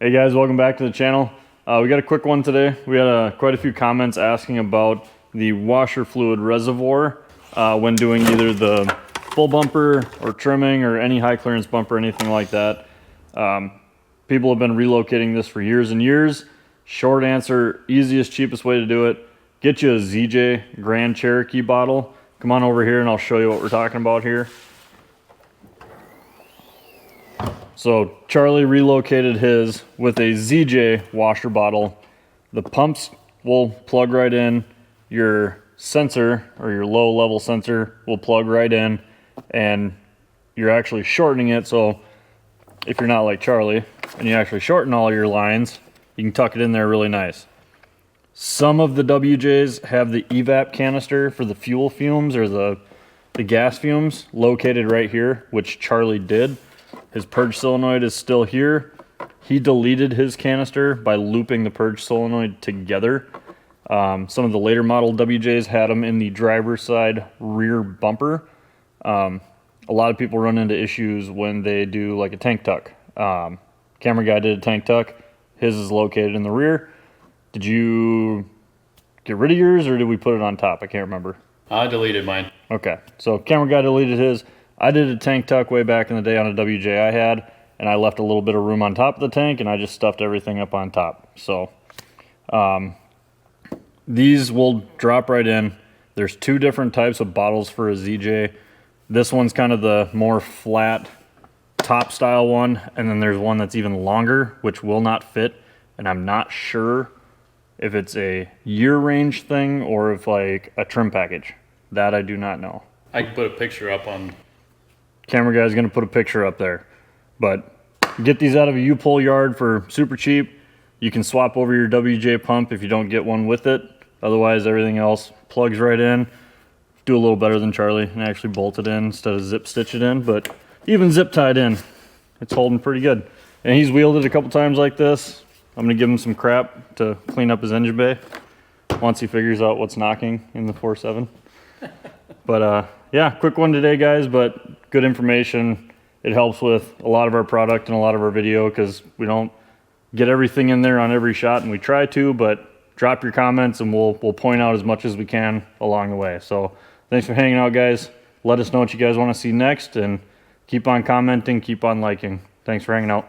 Hey guys, welcome back to the channel. We got a quick one today. We had quite a few comments asking about the washer fluid reservoir when doing either the full bumper or trimming or any high clearance bumper, anything like that. People have been relocating this for years and years. Short answer, easiest, cheapest way to do it, get you a ZJ Grand Cherokee bottle. Come on over here and I'll show you what we're talking about here. So Charlie relocated his with a ZJ washer bottle. The pumps will plug right in. Your sensor or your low level sensor will plug right in, and you're actually shortening it. So if you're not like Charlie and you actually shorten all your lines, you can tuck it in there really nice. Some of the WJs have the evap canister for the fuel fumes or the gas fumes located right here, which Charlie did. His purge solenoid is still here. He deleted his canister by looping the purge solenoid together. Some of the later model WJs had them in the driver's side rear bumper. A lot of people run into issues when they do like a tank tuck. Camera guy did a tank tuck. His is located in the rear. Did you get rid of yours or did we put it on top? I can't remember. I deleted mine. Okay, so camera guy deleted his. I did a tank tuck way back in the day on a WJ I had, and I left a little bit of room on top of the tank, and I just stuffed everything up on top. So these will drop right in. There's two different types of bottles for a ZJ. This one's kind of the more flat top style one, and then there's one that's even longer, which will not fit, and I'm not sure if it's a year range thing or if like a trim package. That I do not know. I can put a picture up on... Camera guy's gonna put a picture up there. But get these out of a U-pull yard for super cheap. You can swap over your WJ pump if you don't get one with it. Otherwise, everything else plugs right in. Do a little better than Charlie and actually bolt it in instead of zip stitch it in. But even zip tied in, it's holding pretty good. And he's wheeled it a couple times like this. I'm gonna give him some crap to clean up his engine bay once he figures out what's knocking in the 4.7. But yeah, quick one today, guys, but good information. It helps with a lot of our product and a lot of our video because we don't get everything in there on every shot, and we try to, but drop your comments and we'll point out as much as we can along the way. So thanks for hanging out, guys. Let us know what you guys want to see next, and keep on commenting, keep on liking. Thanks for hanging out.